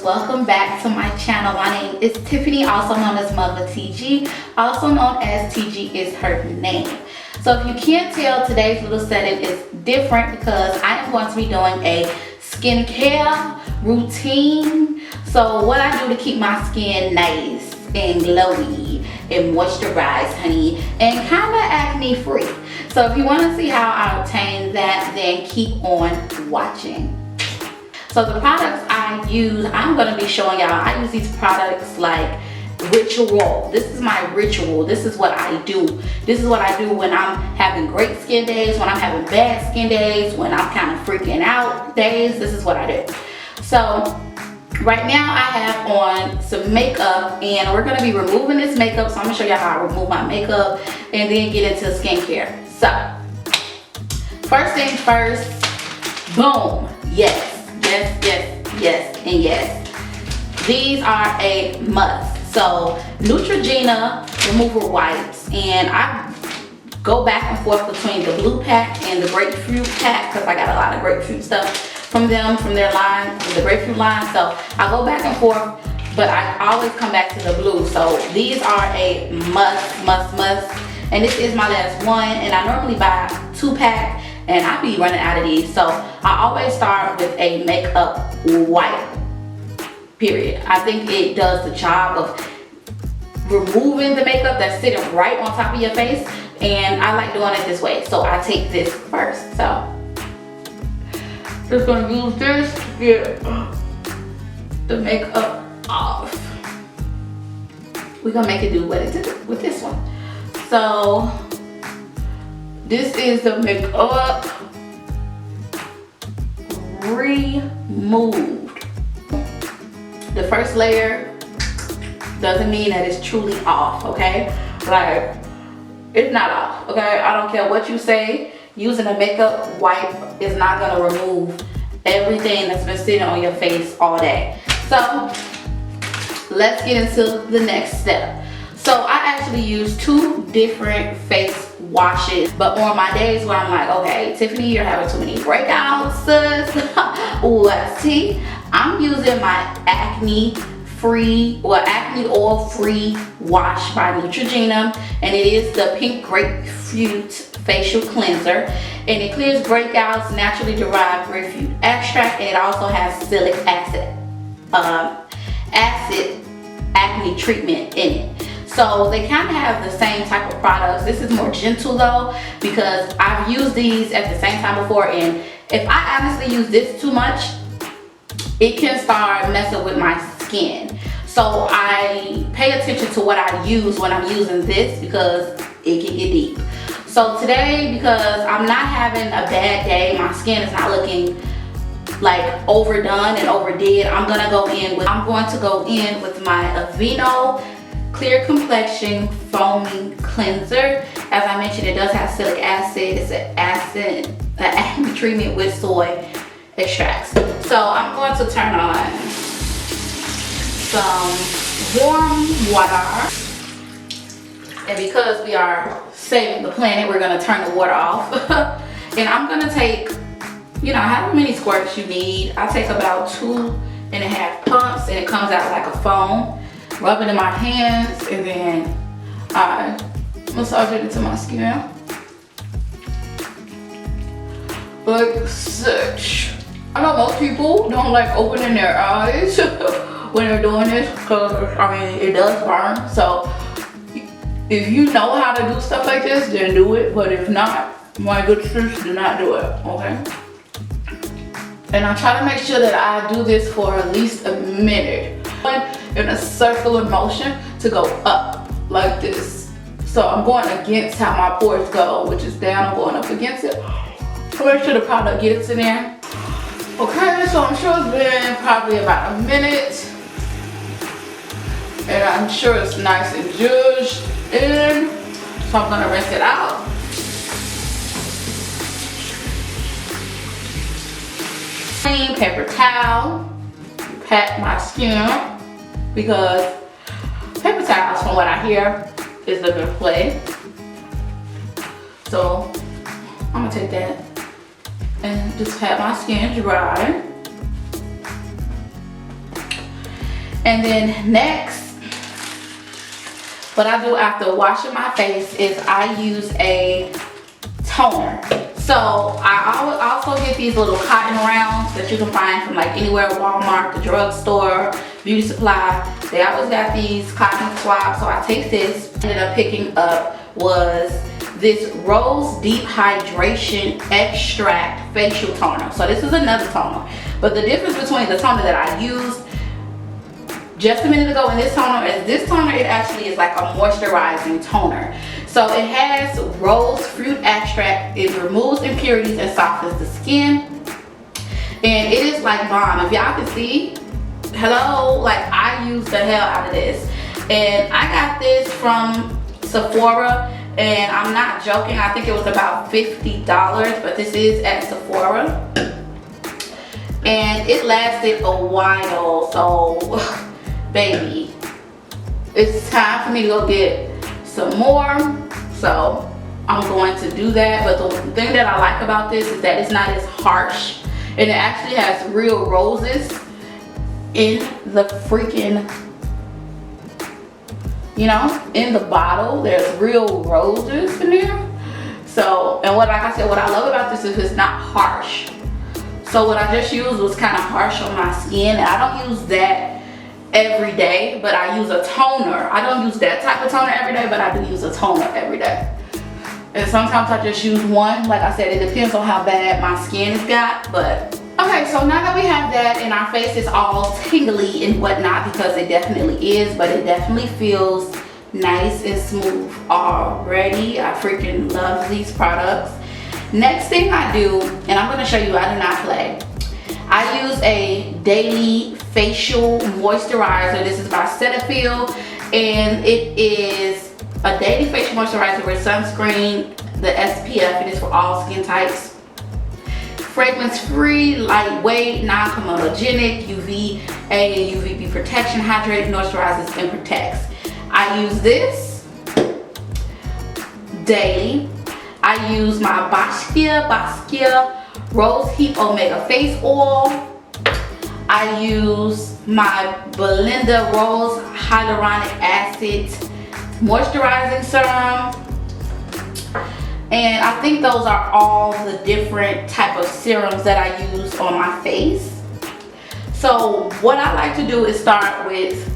welcome back to my channel. My name is Tiffany, also known as Mother TG, also known as TG is her name. So if you can't tell, today's little setting is different because I am going to be doing a skincare routine. So what I do to keep my skin nice and glowy and moisturized, honey, and kind of acne free. So if you want to see how I obtain that, then keep on watching. So the products I use, I'm going to be showing y'all. I use these products like Ritual. This is my ritual. This is what I do. This is what I do when I'm having great skin days, when I'm having bad skin days, when I'm kind of freaking out days. This is what I do. So right now I have on some makeup and we're going to be removing this makeup. So I'm going to show y'all how I remove my makeup and then get into skincare. So first things first, boom. Yes, yes, yes, yes, and yes. These are a must. So Neutrogena remover wipes, and I go back and forth between the blue pack and the grapefruit pack because I got a lot of grapefruit stuff from them, from their line, from the grapefruit line. So I go back and forth, but I always come back to the blue. So these are a must, must, must. And this is my last one, and I normally buy 2-pack, and I be running out of these. So I always start with a makeup wipe. Period. I think it does the job of removing the makeup that's sitting right on top of your face, and I like doing it this way. So I take this first. So just gonna use this to get the makeup off. We're gonna make it do what it did with this one. So this is the makeup removed. The first layer doesn't mean that it's truly off, okay? Like, it's not off, okay? I don't care what you say. Using a makeup wipe is not gonna remove everything that's been sitting on your face all day. So, let's get into the next step. So, I actually use 2 different face washes, but on my days where I'm like, okay, Tiffany, you're having too many breakouts, sis. Let's see. I'm using my acne oil free wash by Neutrogena, and it is the pink grapefruit facial cleanser, and it clears breakouts, naturally derived grapefruit extract, and it also has salicylic acid acne treatment in it. So they kind of have the same type of products. This is more gentle though, because I've used these at the same time before, and if I honestly use this too much, it can start messing with my skin. So I pay attention to what I use when I'm using this because it can get deep. So today, because I'm not having a bad day, my skin is not looking like overdone and overdid, I'm going to go in with my Aveeno Clear Complexion Foaming Cleanser. As I mentioned, it does have salicylic acid. It's an acne treatment with soy extracts. So I'm going to turn on some warm water, and because we are saving the planet, we're going to turn the water off. And I'm going to take, you know, however many squirts you need. I take about 2.5 pumps, and it comes out like a foam. Rub it in my hands, and then I massage it into my skin like such. I know most people don't like opening their eyes when they're doing this because, I mean, it does burn. So if you know how to do stuff like this, then do it. But if not, my good sis, do not do it, okay? And I try to make sure that I do this for at least a minute in a circular motion to go up like this. So I'm going against how my pores go, which is down. I'm going up against it to make sure the product gets in there. Okay, so I'm sure it's been probably about a minute, and I'm sure it's nice and zhuzhed in, so I'm gonna rinse it out. Clean paper towel, pat my skin, because paper towels, from what I hear, is the good play. So I'm gonna take that and just pat my skin dry. And then next, what I do after washing my face is I use a toner. So I also get these little cotton rounds that you can find from like anywhere, Walmart, the drugstore, beauty supply. They always got these cotton swabs. So I take this. Ended up picking up was this Rose Deep Hydration Extract Facial Toner. So this is another toner. But the difference between the toner that I used just a minute ago and this toner is this toner, it actually is like a moisturizing toner. So it has rose fruit extract. It removes impurities and softens the skin. And it is like bomb. If y'all can see, hello, like I use the hell out of this. And I got this from Sephora, and I'm not joking, I think it was about $50, but this is at Sephora. And it lasted a while, so baby, it's time for me to go get some more. So I'm going to do that. But the thing that I like about this is that it's not as harsh, and it actually has real roses in the freaking, you know, in the bottle. There's real roses in there. So, and what, like I said, what I love about this is it's not harsh. So what I just used was kind of harsh on my skin, and I don't use that every day, but I use a toner. I don't use that type of toner every day, but I do use a toner every day. And sometimes I just use one. Like I said, it depends on how bad my skin has got. But okay, so now that we have that and our face is all tingly and whatnot, because it definitely is, but it definitely feels nice and smooth already. I freaking love these products. Next thing I do, and I'm gonna show you, I do not play. I use a daily facial moisturizer. This is by Cetaphil, and it is a daily facial moisturizer with sunscreen, the SPF, and it's for all skin types. Fragrance free, lightweight, non-comedogenic, UVA and UVB protection, hydrates, moisturizes, and protects. I use this daily. I use my Basquiat Rose Heap Omega Face Oil. I use my Belinda Rose Hyaluronic Acid Moisturizing Serum. And I think those are all the different type of serums that I use on my face. So what I like to do is start with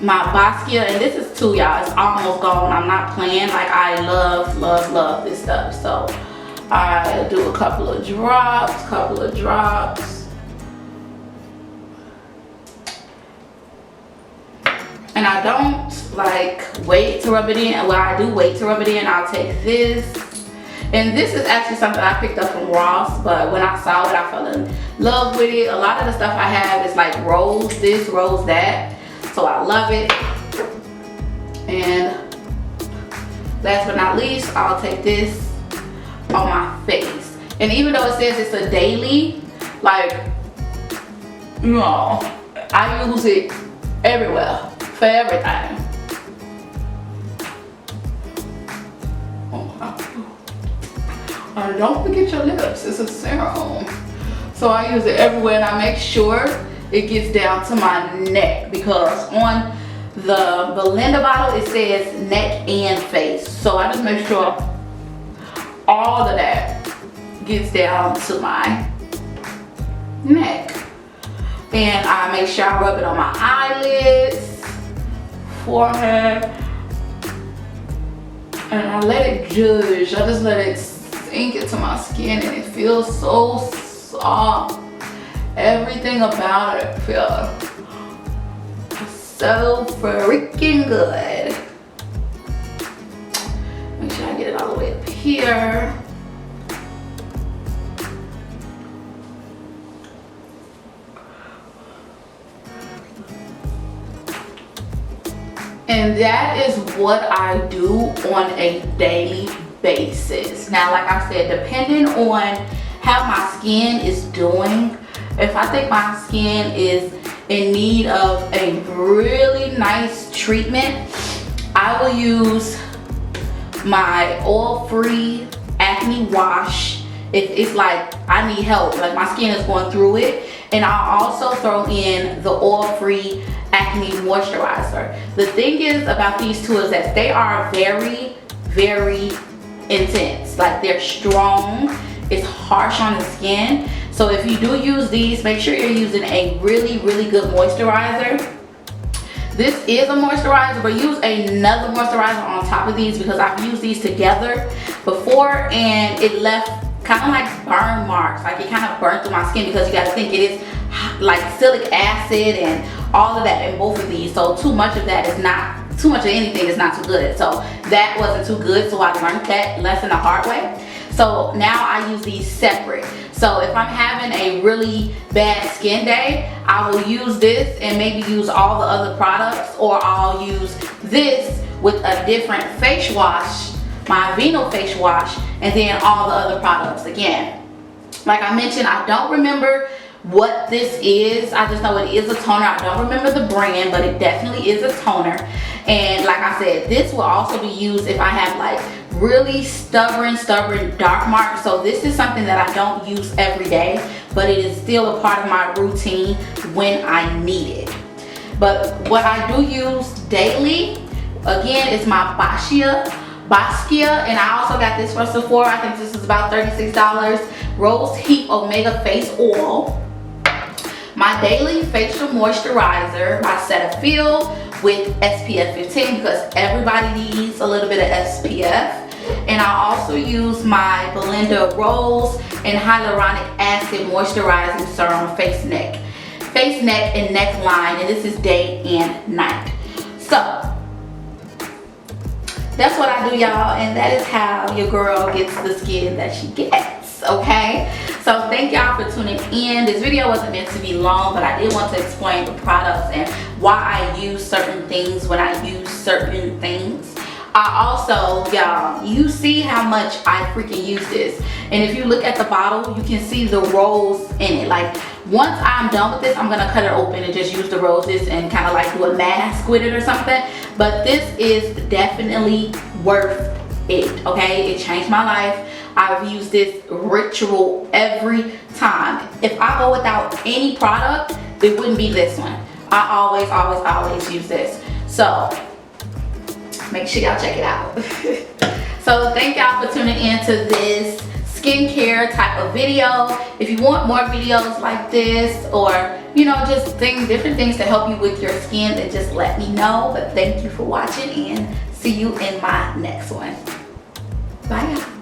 my Basquiat, and this is two, y'all. It's almost gone. I'm not playing. Like, I love this stuff. So I do a couple of drops. And I don't like wait to rub it in. Well, I do wait to rub it in. I'll take this. And this is actually something I picked up from Ross, but when I saw it, I fell in love with it. A lot of the stuff I have is like rose this, rose that. So I love it. And last but not least, I'll take this on my face. And even though it says it's a daily, like, you know, I use it everywhere for everything. And don't forget your lips, it's a serum. So I use it everywhere, and I make sure it gets down to my neck, because on the Belinda bottle it says neck and face. So I just make sure all of that gets down to my neck. And I make sure I rub it on my eyelids, forehead, and I let it judge. I just let it sink into my skin, and it feels so soft. Everything about it feels so freaking good. Make sure I get it all the way up here. And that is what I do on a daily basis. Now, like I said, depending on how my skin is doing, if I think my skin is in need of a really nice treatment, I will use my oil-free acne wash. If it's like I need help, like my skin is going through it, and I'll also throw in the oil-free Acne moisturizer. The thing is about these two is that they are very, very intense. Like, they're strong, it's harsh on the skin. So if you do use these, make sure you're using a really, really good moisturizer. This is a moisturizer, but use another moisturizer on top of these, because I've used these together before and it left kind of like burn marks. Like, it kind of burnt through my skin, because you got to think it is like silic acid and all of that in both of these. So too much of that is not, too much of anything is not too good. So that wasn't too good, so I learned that lesson the hard way. So now I use these separate. So if I'm having a really bad skin day, I will use this and maybe use all the other products, or I'll use this with a different face wash, my Aveeno face wash, and then all the other products again. Like I mentioned, I don't remember what this is. I just know it is a toner. I don't remember the brand, but it definitely is a toner. And like I said, this will also be used if I have like really stubborn dark marks. So this is something that I don't use every day, but it is still a part of my routine when I need it. But what I do use daily, again, is my Basquiat, and I also got this from Sephora. I think this is about $36. Rose Heat Omega Face Oil. My daily facial moisturizer by Cetaphil with SPF 15, because everybody needs a little bit of SPF. And I also use my Belinda Rose and Hyaluronic Acid Moisturizing Serum Face, Neck, and Neckline, and this is day and night. So that's what I do, y'all, and that is how your girl gets the skin that she gets, okay? So thank y'all for tuning in. This video wasn't meant to be long, but I did want to explain the products and why I use certain things when I use certain things. I also, y'all, you see how much I freaking use this. And if you look at the bottle, you can see the rose in it. Like, once I'm done with this, I'm gonna cut it open and just use the roses and kind of like do a mask with it or something. But this is definitely worth it, okay? It changed my life. I've used this ritual every time. If I go without any product, it wouldn't be this one. I always use this. So make sure y'all check it out. So thank y'all for tuning in to this skincare type of video. If you want more videos like this, or you know, just different things to help you with your skin, then just let me know. But thank you for watching, and see you in my next one. Bye y'all.